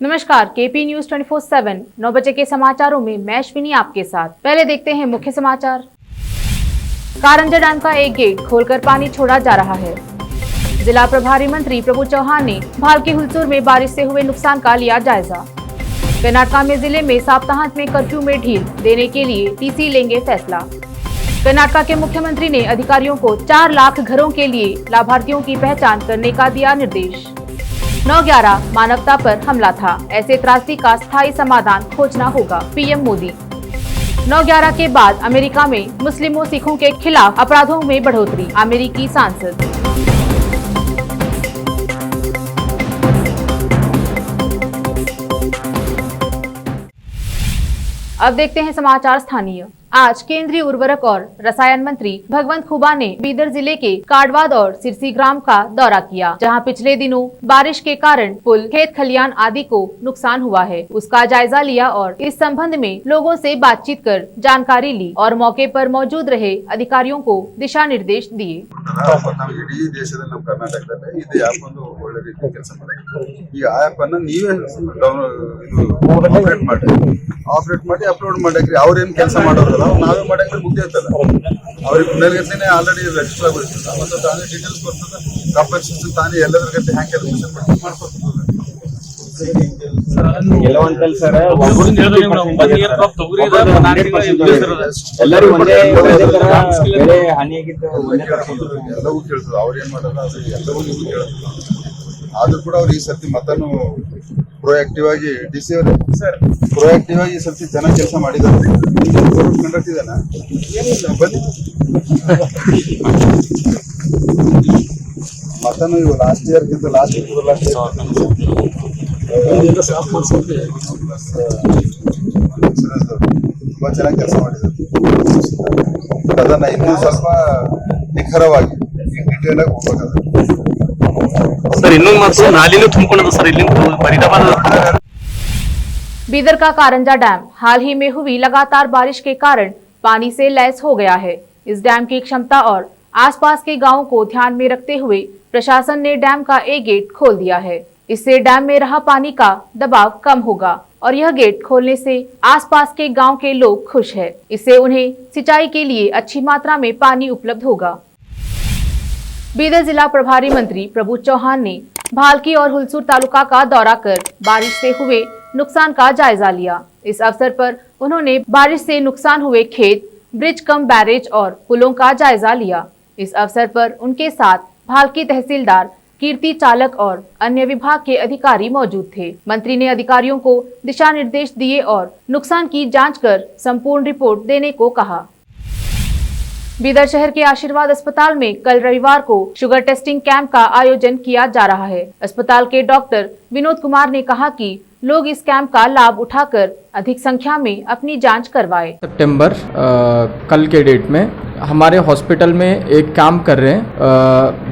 नमस्कार, KP news 24/7 9 बजे के समाचारों में मैं अश्विनी आपके साथ। पहले देखते हैं मुख्य समाचार। कारंजा डैम का एक गेट खोलकर पानी छोड़ा जा रहा है। जिला प्रभारी मंत्री प्रभु चौहान ने भालकी हुलसूर में बारिश से हुए नुकसान का लिया जायजा। कर्नाटक में जिले में सप्ताहांत में कर्फ्यू में ढील देने के लिए टीसी लेंगे फैसला। कर्नाटक के मुख्यमंत्री ने अधिकारियों को 4 लाख घरों के लिए लाभार्थियों की पहचान करने का दिया निर्देश। 9/11 मानवता पर हमला था, ऐसे त्रासदी का स्थायी समाधान खोजना होगा, पीएम मोदी। 9/11 के बाद अमेरिका में मुस्लिमों सिखों के खिलाफ अपराधों में बढ़ोतरी, अमेरिकी सांसद। अब देखते हैं समाचार स्थानीय। आज केंद्रीय उर्वरक और रसायन मंत्री भगवंत खुबा ने बीदर जिले के काडवाद और सिरसी ग्राम का दौरा किया, जहां पिछले दिनों बारिश के कारण पुल, खेत खलियान आदि को नुकसान हुआ है। उसका जायजा लिया और इस संबंध में लोगों से बातचीत कर जानकारी ली और मौके पर मौजूद रहे अधिकारियों को दिशा निर्देश दिए। ಅಪ್ಲೋಡ್ ಮಾಡಕ್ರಿ ಅವ್ರೇನ್ ಕೆಲಸ ಮಾಡೋರಲ್ಲ ನಾವೇ ಮಾಡಕ್ರಿ ಮುಗ್ದೆ ಐತಲ್ಲ ಅವ್ರಿಗೆ ಪುನರ್ಗತಿನೇ ಆಲ್ರೆಡಿ ರಿಜಿಸ್ಟರ್ ಆಗಿರ್ತದೆ ಮತ್ತೆ ತಾನೇ ಡೀಟೇಲ್ಸ್ ಬರ್ತದೆ ಕಾಂಪನ್ಸೇಷನ್ ತಾನೇ ಎಲ್ಲದರ ಗಂಟೆ ಹ್ಯಾಂಗ್ ಕ್ಯಾಲ್ಕುಲೇಷನ್ ಮಾಡ್ಕೊಡ್ತದೆ ಕೆಲವೊಂದ್ಸಲ ಸರ್ ಎಲ್ಲರೂ ಒಂದೇ ಬೆಳೆ ಹಾನಿಯಾಗಿದ್ದು ಎಲ್ಲವೂ ಕೇಳ್ತದೆ ಅವ್ರೇನ್ ಮಾಡೋದು ಅದು ಎಲ್ಲವೂ ನೀವು ಕೇಳ್ತದೆ ಆದ್ರೂ ಕೂಡ ಅವ್ರು ಈ ಸರ್ತಿ ಮತನು ಪ್ರೋಆಕ್ಟಿವ್ ಆಗಿ ಡಿಸಿ ಅವರು ಸರ್ ಪ್ರೋಆಕ್ಟಿವ್ ಆಗಿ ಈ ಸರ್ತಿ ಚೆನ್ನಾಗಿ ಕೆಲಸ ಮಾಡಿದ್ದಾರೆ ಕಂಡಕ್ಟ್ ಇದಾನ ಏನಿಲ್ಲ ಬನ್ನಿ ಮತನು ಇವು ಲಾಸ್ಟ್ ಇಯರ್ಗಿಂತ ಲಾಸ್ಟ್ ತುಂಬಾ ಚೆನ್ನಾಗಿ ಕೆಲಸ ಮಾಡಿದ್ದಾರೆ ಅದನ್ನ ಇನ್ನೂ ಸ್ವಲ್ಪ ನಿಖರವಾಗಿ ಡಿಟೇಲ್ ಆಗಿ ಹೋಗ್ಬೇಕಾದ್ರೆ सर इन नाली तुम्हारा सर बीदर का कारंजा डैम हाल ही में हुई लगातार बारिश के कारण पानी से लैस हो गया है। इस डैम की क्षमता और आसपास के गांवों को ध्यान में रखते हुए प्रशासन ने डैम का एक गेट खोल दिया है। इससे डैम में रहा पानी का दबाव कम होगा और यह गेट खोलने से आसपास के गांव के लोग खुश हैं। इससे उन्हें सिंचाई के लिए अच्छी मात्रा में पानी उपलब्ध होगा। बीदर जिला प्रभारी मंत्री प्रभु चौहान ने भालकी और हुलसूर तालुका का दौरा कर बारिश से हुए नुकसान का जायजा लिया। इस अवसर पर उन्होंने बारिश से नुकसान हुए खेत, ब्रिज कम बैरेज और पुलों का जायजा लिया। इस अवसर पर उनके साथ भालकी तहसीलदार, कीर्ति चालक और अन्य विभाग के अधिकारी मौजूद थे। मंत्री ने अधिकारियों को दिशा निर्देश दिए और नुकसान की जाँच कर संपूर्ण रिपोर्ट देने को कहा। बीदर शहर के आशीर्वाद अस्पताल में कल रविवार को शुगर टेस्टिंग कैंप का आयोजन किया जा रहा है। अस्पताल के डॉक्टर विनोद कुमार ने कहा कि लोग इस कैंप का लाभ उठाकर अधिक संख्या में अपनी जांच करवाएं। सितंबर कल के डेट में हमारे हॉस्पिटल में एक कैंप कर रहे हैं,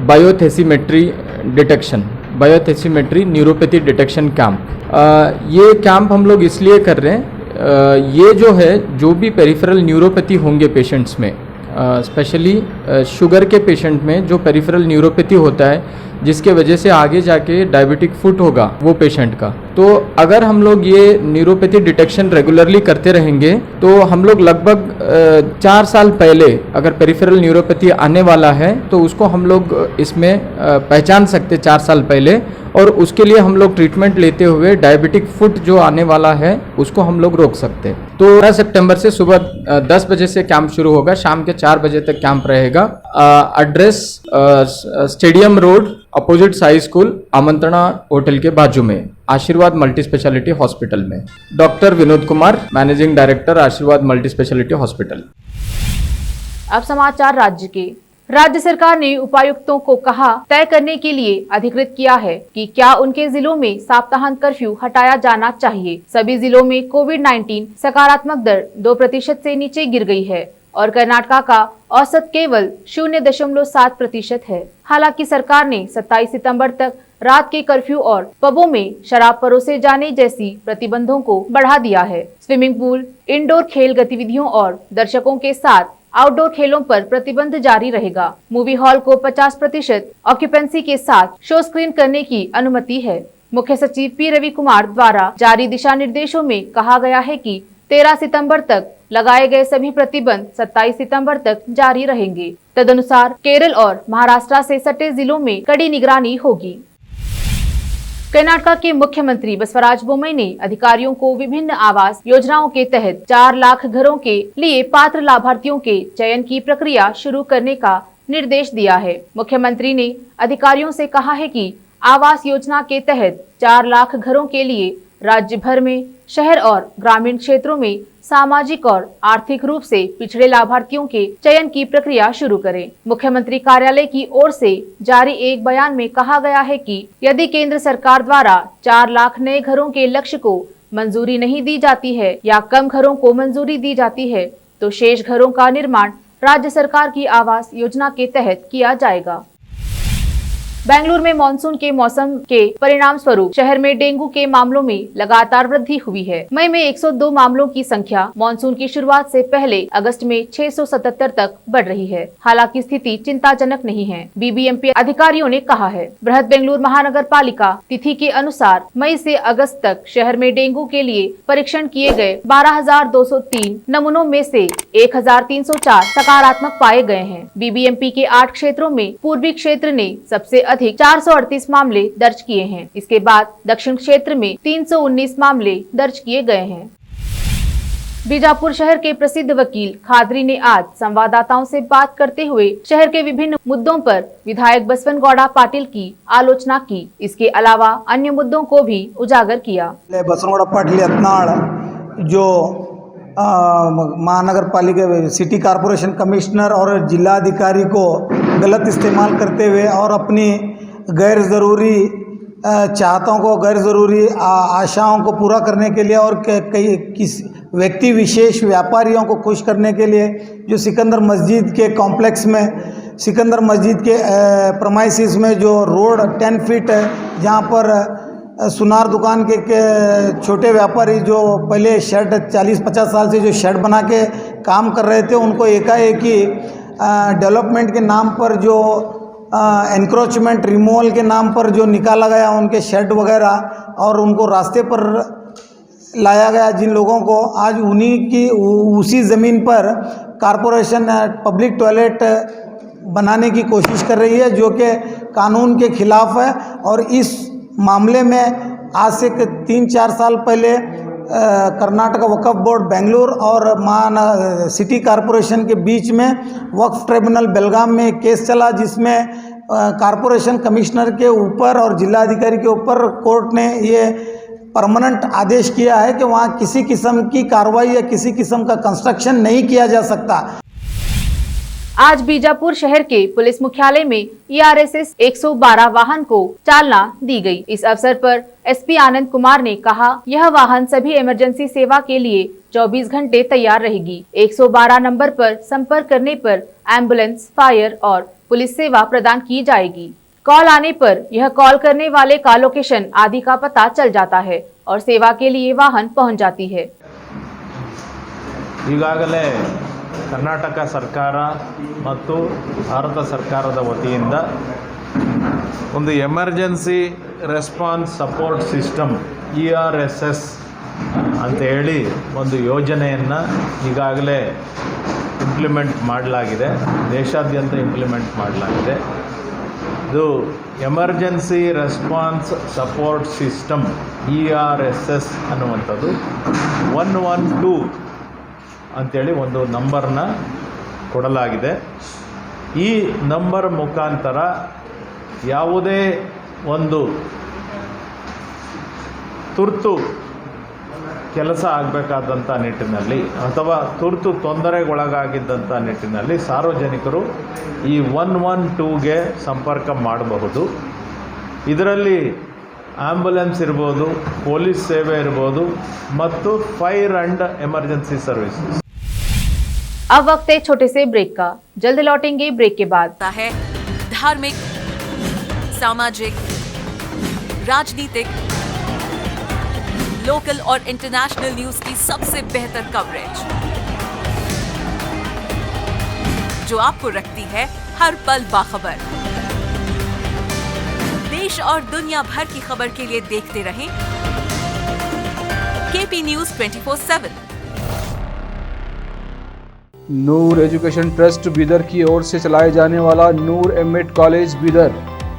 बायोथेसीमेट्री डिटेक्शन, बायोथेसीमेट्री न्यूरोपैथी डिटेक्शन कैंप। ये कैंप हम लोग इसलिए कर रहे हैं, ये जो है जो भी पेरिफेरल न्यूरोपैथी होंगे पेशेंट्स में, स्पेशली शुगर के पेशेंट में जो पेरिफेरल न्यूरोपैथी होता है जिसके वजह से आगे जाके डायबिटिक फुट होगा वो पेशेंट का, तो अगर हम लोग ये न्यूरोपैथी डिटेक्शन रेगुलरली करते रहेंगे तो हम लोग लगभग 4 साल पहले अगर पेरिफेरल न्यूरोपैथी आने वाला है तो उसको हम लोग इसमें पहचान सकते 4 साल पहले, और उसके लिए हम लोग ट्रीटमेंट लेते हुए डायबिटिक फुट जो आने वाला है उसको हम लोग रोक सकते हैं। तो 15 सितंबर से सुबह 10 बजे से कैंप शुरू होगा, शाम के 4 बजे तक कैंप रहेगा। Address stadium road opposite Sai school, Amantrana hotel के बाजू में, आशीर्वाद मल्टी स्पेशलिटी हॉस्पिटल में। Doctor Vinod Kumar, managing director, Ashirwad multi speciality hospital. अब समाचार राज्य के। राज्य सरकार ने उपायुक्तों को कहा तय करने के लिए अधिकृत किया है कि क्या उनके जिलों में सप्ताहांत कर्फ्यू हटाया जाना चाहिए। सभी जिलों में कोविड-19 सकारात्मक दर 2% से नीचे गिर गई है और कर्नाटक का औसत केवल 0.7% है। हालांकि सरकार ने 27 सितंबर तक रात के कर्फ्यू और पबों में शराब परोसे जाने जैसी प्रतिबंधों को बढ़ा दिया है। स्विमिंग पूल, इंडोर खेल गतिविधियों और दर्शकों के साथ आउटडोर खेलों पर प्रतिबंध जारी रहेगा। मूवी हॉल को 50% ऑक्यूपेंसी के साथ शो स्क्रीन करने की अनुमति है। मुख्य सचिव पी रवि कुमार द्वारा जारी दिशा निर्देशों में कहा गया है कि 13 सितंबर तक लगाए गए सभी प्रतिबंध 27 सितंबर तक जारी रहेंगे। तदनुसार केरल और महाराष्ट्र से सटे जिलों में कड़ी निगरानी होगी। कर्नाटक के मुख्यमंत्री बसवराज बोम्मई ने अधिकारियों को विभिन्न आवास योजनाओं के तहत 4 लाख घरों के लिए पात्र लाभार्थियों के चयन की प्रक्रिया शुरू करने का निर्देश दिया है। मुख्यमंत्री ने अधिकारियों से कहा है कि आवास योजना के तहत 4 लाख घरों के लिए राज्य भर में शहर और ग्रामीण क्षेत्रों में सामाजिक और आर्थिक रूप से पिछड़े लाभार्थियों के चयन की प्रक्रिया शुरू करें। मुख्यमंत्री कार्यालय की ओर से जारी एक बयान में कहा गया है कि यदि केंद्र सरकार द्वारा 4 लाख नए घरों के लक्ष्य को मंजूरी नहीं दी जाती है या कम घरों को मंजूरी दी जाती है तो शेष घरों का निर्माण राज्य सरकार की आवास योजना के तहत किया जाएगा। बेंगलुरु में मानसून के मौसम के परिणाम स्वरूप शहर में डेंगू के मामलों में लगातार वृद्धि हुई है। मई में 102 मामलों की संख्या मानसून की शुरुआत से पहले अगस्त में 677 तक बढ़ रही है। हालांकि स्थिति चिंताजनक नहीं है, बीबीएमपी अधिकारियों ने कहा है। बृहद बेंगलुरु महानगर पालिका तिथि के अनुसार मई से अगस्त तक शहर में डेंगू के लिए परीक्षण किए गए 12,203 नमूनों में से 1,304 सकारात्मक पाए गए हैं। बीबीएमपी के 8 क्षेत्रों में पूर्वी क्षेत्र ने सबसे अधिक 438 मामले दर्ज किए हैं। इसके बाद दक्षिण क्षेत्र में 319 मामले दर्ज किए गए हैं। बीजापुर शहर के प्रसिद्ध वकील खादरी ने आज संवाददाताओं से बात करते हुए शहर के विभिन्न मुद्दों पर विधायक बसवनगौड़ा पाटिल की आलोचना की। इसके अलावा अन्य मुद्दों को भी उजागर किया। बसवनगौड़ा पाटिल यत्नाड़ जो महानगर पालिका सिटी कॉरपोरेशन कमिश्नर और जिलाधिकारी को गलत इस्तेमाल करते हुए और अपनी गैर ज़रूरी चाहतों को, गैर ज़रूरी आशाओं को पूरा करने के लिए और कई किस व्यक्ति विशेष व्यापारियों को खुश करने के लिए जो सिकंदर मस्जिद के कॉम्प्लेक्स में, सिकंदर मस्जिद के प्रमाइसिस में जो रोड 10 फीट है, जहाँ पर सुनार दुकान के छोटे व्यापारी जो पहले शेड 40-50 साल से जो शेड बना के काम कर रहे थे, उनको एकाएक ही डेवलपमेंट के नाम पर जो एनक्रोचमेंट रिमूवल के नाम पर जो निकाला गया उनके शेड वगैरह और उनको रास्ते पर लाया गया। जिन लोगों को आज उन्हीं की उसी ज़मीन पर कॉरपोरेशन पब्लिक टॉयलेट बनाने की कोशिश कर रही है, जो कि कानून के खिलाफ है। और इस मामले में आज से 3-4 साल पहले कर्नाटक वक्फ बोर्ड बेंगलुरु और सिटी कॉरपोरेशन के बीच में वक्फ ट्रिब्यूनल बेलगाम में एक केस चला, जिसमें कॉरपोरेशन कमिश्नर के ऊपर और जिलाधिकारी के ऊपर कोर्ट ने ये परमानेंट आदेश किया है कि वहाँ किसी किस्म की कार्रवाई या किसी किस्म का कंस्ट्रक्शन नहीं किया जा सकता। आज बीजापुर शहर के पुलिस मुख्यालय में ERSS 112 वाहन को चालना दी गई। इस अवसर पर SP आनंद कुमार ने कहा, यह वाहन सभी इमरजेंसी सेवा के लिए 24 घंटे तैयार रहेगी। 112 नंबर पर संपर्क करने पर एम्बुलेंस, फायर और पुलिस सेवा प्रदान की जाएगी। कॉल आने पर यह कॉल करने वाले का लोकेशन आदि का पता चल जाता है और सेवा के लिए वाहन पहुंच जाती है। ಈಗಾಗಲೇ ಕರ್ನಾಟಕ ಸರ್ಕಾರ ಮತ್ತು ಭಾರತ ಸರ್ಕಾರದ ವತಿಯಿಂದ ಒಂದು emergency response support system ERSS ಅಂತ ಹೇಳಿ ಒಂದು ಯೋಜನೆಯನ್ನು ಈಗಾಗಲೇ ಇಂಪ್ಲಿಮೆಂಟ್ ಮಾಡಲಾಗಿದೆ, ದೇಶಾದ್ಯಂತ ಇಂಪ್ಲಿಮೆಂಟ್ ಮಾಡಲಾಗಿದೆ। ಇದು emergency response support system ERSS ಅನ್ನುವಂಥದ್ದು 112 ಅಂಥೇಳಿ ಒಂದು ನಂಬರ್ನ ಕೊಡಲಾಗಿದೆ। ಈ ನಂಬರ್ ಮುಖಾಂತರ ಯಾವುದೇ ಒಂದು ತುರ್ತು ಕೆಲಸ ಆಗಬೇಕಾದಂಥ ನಿಟ್ಟಿನಲ್ಲಿ ಅಥವಾ ತುರ್ತು ತೊಂದರೆಗೊಳಗಾಗಿದ್ದಂಥ ನಿಟ್ಟಿನಲ್ಲಿ ಸಾರ್ವಜನಿಕರು ಈ 112ಗೆ ಸಂಪರ್ಕ ಮಾಡಬಹುದು। ಇದರಲ್ಲಿ ಆಂಬ್ಯುಲೆನ್ಸ್ ಇರ್ಬೋದು, ಪೊಲೀಸ್ ಸೇವೆ ಇರ್ಬೋದು ಮತ್ತು ಫೈರ್ ಆ್ಯಂಡ್ ಎಮರ್ಜೆನ್ಸಿ सर्विसेज। अब वक्त है छोटे से ब्रेक का, जल्द लौटेंगे ब्रेक के बाद। है धार्मिक, सामाजिक, राजनीतिक, लोकल और इंटरनेशनल न्यूज की सबसे बेहतर कवरेज जो आपको रखती है हर पल बाखबर। देश और दुनिया भर की खबर के लिए देखते रहें KP news 24/7। Noor education trust Bidar की ओर से चलाए जाने वाला Noor MEd college Bidar,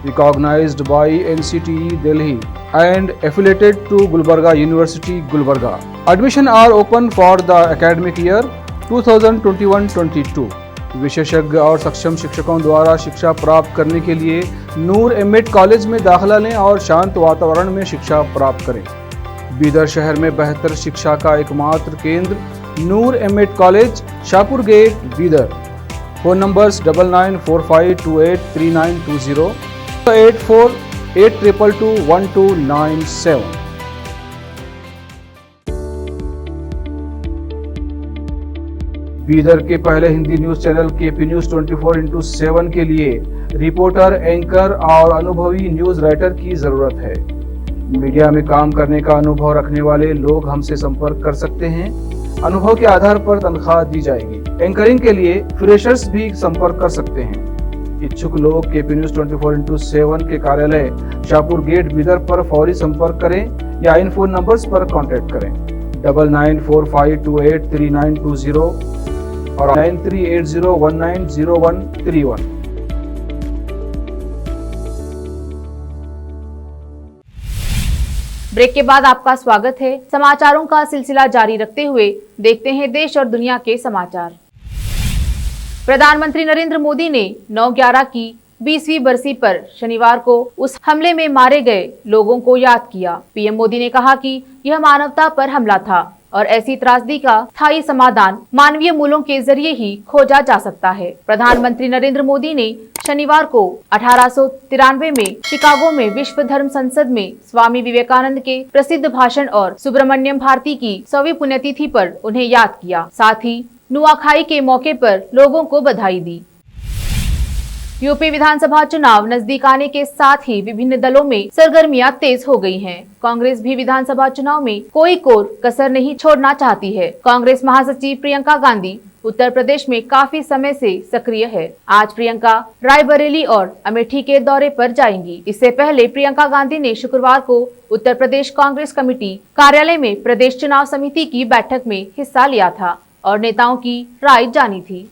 recognised by NCTE Delhi and affiliated to Gulbarga University, Gulbarga. Admission are open for the academic year 2021-22. विशेषज्ञ और सक्षम शिक्षकों द्वारा शिक्षा प्राप्त करने के लिए नूर एमएड कॉलेज में दाखिला लें और शांत वातावरण में शिक्षा प्राप्त करें। बीदर शहर में बेहतर शिक्षा का एकमात्र केंद्र Noor MEd college, Shahpur gate, Bidar. Phone numbers 9945283920, 8482221297। Bidar के पहले Hindi news channel KP news 24/7 के लिए रिपोर्टर, एंकर और अनुभवी न्यूज राइटर की जरूरत है। मीडिया में काम करने का अनुभव रखने वाले लोग हमसे संपर्क कर सकते हैं। अनुभव के आधार पर तनख्वाह दी जाएगी। एंकरिंग के लिए फ्रेशर्स भी संपर्क कर सकते हैं। इच्छुक लोग केपी न्यूज 24/7 के कार्यालय शाहपुर गेट बीदर पर फौरी संपर्क करें या इन फोन नंबर्स पर कांटेक्ट करें 9945283920 और 9380190131। ब्रेक के बाद आपका स्वागत है। समाचारों का सिलसिला जारी रखते हुए देखते हैं देश और दुनिया के समाचार। प्रधानमंत्री नरेंद्र मोदी ने 9/11 की 20वीं बरसी पर शनिवार को उस हमले में मारे गए लोगों को याद किया। पीएम मोदी ने कहा कि यह मानवता पर हमला था और ऐसी त्रासदी का स्थायी समाधान मानवीय मूल्यों के जरिए ही खोजा जा सकता है। प्रधानमंत्री नरेंद्र मोदी ने शनिवार को 1893 में शिकागो में विश्व धर्म संसद में स्वामी विवेकानंद के प्रसिद्ध भाषण और सुब्रमण्यम भारती की 100वीं पुण्यतिथि पर उन्हें याद किया। साथ ही नुआखाई के मौके पर लोगों को बधाई दी। यूपी विधानसभा चुनाव नजदीक आने के साथ ही विभिन्न दलों में सरगर्मियां तेज हो गई हैं। कांग्रेस भी विधानसभा चुनाव में कोई कोर कसर नहीं छोड़ना चाहती है। कांग्रेस महासचिव प्रियंका गांधी उत्तर प्रदेश में काफी समय से सक्रिय है। आज प्रियंका रायबरेली और अमेठी के दौरे पर जाएंगी। इससे पहले प्रियंका गांधी ने शुक्रवार को उत्तर प्रदेश कांग्रेस कमेटी कार्यालय में प्रदेश चुनाव समिति की बैठक में हिस्सा लिया था और नेताओं की राय जानी थी।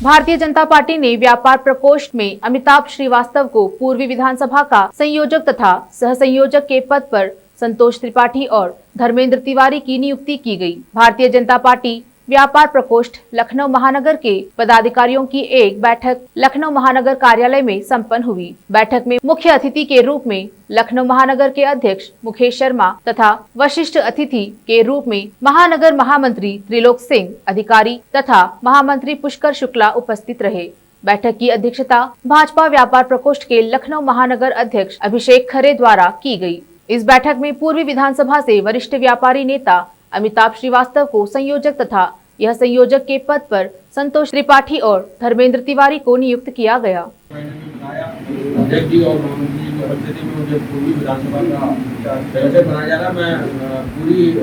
भारतीय जनता पार्टी ने व्यापार प्रकोष्ठ में अमिताभ श्रीवास्तव को पूर्वी विधानसभा का संयोजक तथा सह संयोजक के पद पर संतोष त्रिपाठी और धर्मेंद्र तिवारी की नियुक्ति की गई। भारतीय जनता पार्टी व्यापार प्रकोष्ठ लखनऊ महानगर के पदाधिकारियों की एक बैठक लखनऊ महानगर कार्यालय में संपन्न हुई। बैठक में मुख्य अतिथि के रूप में लखनऊ महानगर के अध्यक्ष मुकेश शर्मा तथा वरिष्ठ अतिथि के रूप में महानगर महामंत्री त्रिलोक सिंह अधिकारी तथा महामंत्री पुष्कर शुक्ला उपस्थित रहे। बैठक की अध्यक्षता भाजपा व्यापार प्रकोष्ठ के लखनऊ महानगर अध्यक्ष अभिषेक खरे द्वारा की गई। इस बैठक में पूर्वी विधानसभा से वरिष्ठ व्यापारी नेता अमिताभ श्रीवास्तव को संयोजक तथा यह संयोजक के पद पर संतोष त्रिपाठी और धर्मेंद्र तिवारी को नियुक्त किया गया। अध्यक्ष जी और महामंत्री की उपस्थिति में मुझे पूर्वी विधानसभा का संयोजक बनाया जा रहा। मैं पूरी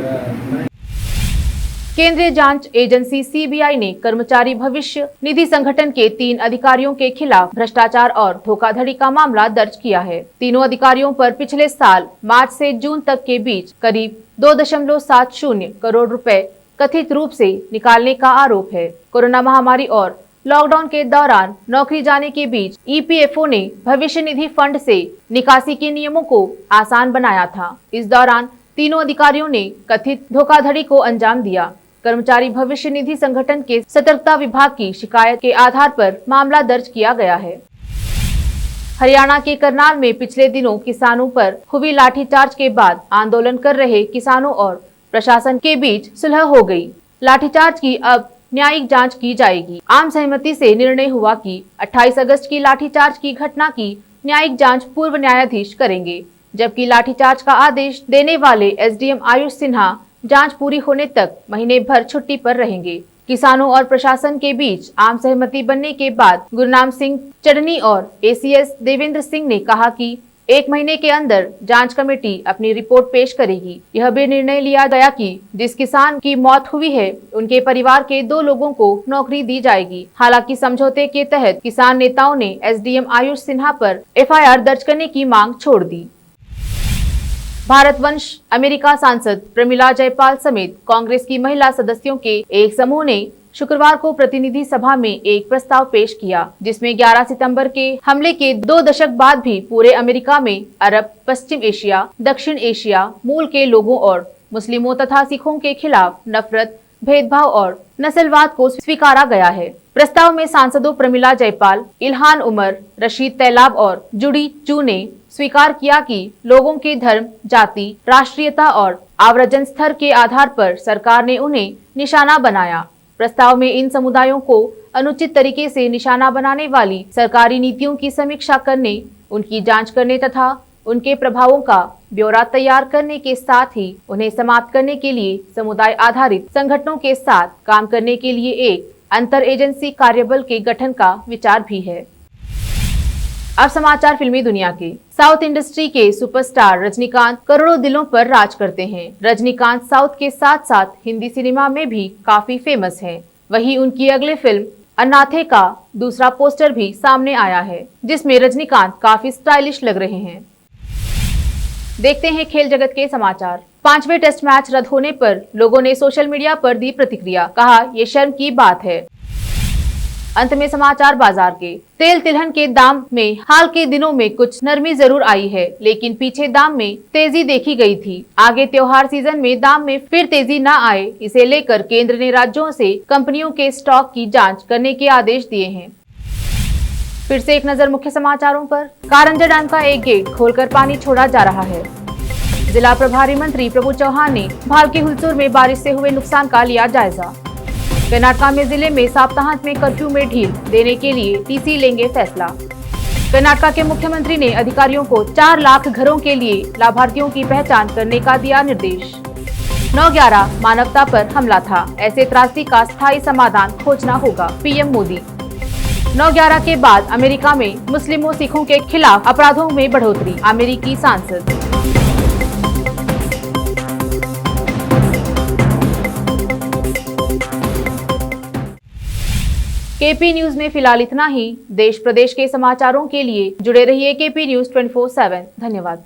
केंद्रीय जांच एजेंसी सीबीआई ने कर्मचारी भविष्य निधि संगठन के 3 अधिकारियों के खिलाफ भ्रष्टाचार और धोखाधड़ी का मामला दर्ज किया है। तीनों अधिकारियों पर पिछले साल मार्च से जून तक के बीच करीब 2.70 करोड़ रुपए कथित रूप से निकालने का आरोप है। कोरोना महामारी और लॉकडाउन के दौरान नौकरी जाने के बीच ईपीएफओ ने भविष्य निधि फंड से निकासी के नियमों को आसान बनाया था। इस दौरान तीनों अधिकारियों ने कथित धोखाधड़ी को अंजाम दिया। कर्मचारी भविष्य निधि संगठन के सतर्कता विभाग की शिकायत के आधार पर मामला दर्ज किया गया है। हरियाणा के करनाल में पिछले दिनों किसानों पर हुई लाठीचार्ज के बाद आंदोलन कर रहे किसानों और प्रशासन के बीच सुलह हो गई। लाठीचार्ज की अब न्यायिक जांच की जाएगी। आम सहमति से निर्णय हुआ कि 28 अगस्त की लाठीचार्ज की घटना की न्यायिक जांच पूर्व न्यायाधीश करेंगे, जबकि लाठीचार्ज का आदेश देने वाले एसडीएम आयुष सिन्हा जांच पूरी होने तक महीने भर छुट्टी पर रहेंगे। किसानों और प्रशासन के बीच आम सहमति बनने के बाद गुरनाम सिंह चढ़नी और एसीएस देवेंद्र सिंह ने कहा कि 1 महीने के अंदर जांच कमेटी अपनी रिपोर्ट पेश करेगी। यह भी निर्णय लिया गया कि जिस किसान की मौत हुई है उनके परिवार के 2 लोगों को नौकरी दी जाएगी। हालांकि समझौते के तहत किसान नेताओं ने एसडीएम आयुष सिन्हा पर एफआईआर दर्ज करने की मांग छोड़ दी। भारतवंश अमेरिका सांसद प्रमिला जयपाल समेत कांग्रेस की महिला सदस्यों के एक समूह ने शुक्रवार को प्रतिनिधि सभा में एक प्रस्ताव पेश किया, जिसमें 11 सितंबर के हमले के 2 दशक बाद भी पूरे अमेरिका में अरब, पश्चिम एशिया, दक्षिण एशिया मूल के लोगों और मुस्लिमों तथा सिखों के खिलाफ नफरत, भेदभाव और नस्लवाद को स्वीकारा गया है। प्रस्ताव में सांसदों प्रमिला जयपाल, इल्हान उमर, रशीद तैलाब और जुडी चू ने स्वीकार किया कि लोगों के धर्म, जाति, राष्ट्रीयता और आव्रजन स्तर के आधार पर सरकार ने उन्हें निशाना बनाया। प्रस्ताव में इन समुदायों को अनुचित तरीके से निशाना बनाने वाली सरकारी नीतियों की समीक्षा करने, उनकी जांच करने तथा उनके प्रभावों का ब्यौरा तैयार करने के साथ ही उन्हें समाप्त करने के लिए समुदाय आधारित संगठनों के साथ काम करने के लिए एक अंतर एजेंसी कार्यबल के गठन का विचार भी है। अब समाचार फिल्मी दुनिया के। साउथ इंडस्ट्री के सुपरस्टार रजनीकांत करोड़ों दिलों पर राज करते हैं। रजनीकांत साउथ के साथ साथ हिंदी सिनेमा में भी काफी फेमस हैं। वहीं उनकी अगली फिल्म अन्नाथे का दूसरा पोस्टर भी सामने आया है, जिसमें रजनीकांत काफी स्टाइलिश लग रहे हैं। देखते हैं खेल जगत के समाचार। 5वें टेस्ट मैच रद्द होने पर लोगों ने सोशल मीडिया पर दी प्रतिक्रिया, कहा ये शर्म की बात है। अंत में समाचार बाजार के। तेल तिलहन के दाम में हाल के दिनों में कुछ नरमी जरूर आई है, लेकिन पीछे दाम में तेजी देखी गई थी। आगे त्योहार सीजन में दाम में फिर तेजी न आए, इसे लेकर केंद्र ने राज्यों से कंपनियों के स्टॉक की जांच करने के आदेश दिए हैं। फिर से एक नजर मुख्य समाचारों पर। कारंजा डैम का एक गेट खोलकर पानी छोड़ा जा रहा है। जिला प्रभारी मंत्री प्रभु चौहान ने भालकी हुलसूर में बारिश से हुए नुकसान का लिया जायजा। कर्नाटका में जिले में सप्ताहांत में कर्फ्यू में ढील देने के लिए टीसी लेंगे फैसला। कर्नाटका के मुख्यमंत्री ने अधिकारियों को 4 लाख घरों के लिए लाभार्थियों की पहचान करने का दिया निर्देश। 9/11 मानवता पर हमला था, ऐसे त्रासदी का स्थायी समाधान खोजना होगा, पीएम मोदी। 9/11 के बाद अमेरिका में मुस्लिमों सिखों के खिलाफ अपराधों में बढ़ोतरी, अमेरिकी सांसद। केपी न्यूज में फिलहाल इतना ही। देश प्रदेश के समाचारों के लिए जुड़े रहिए केपी न्यूज 24/7। धन्यवाद।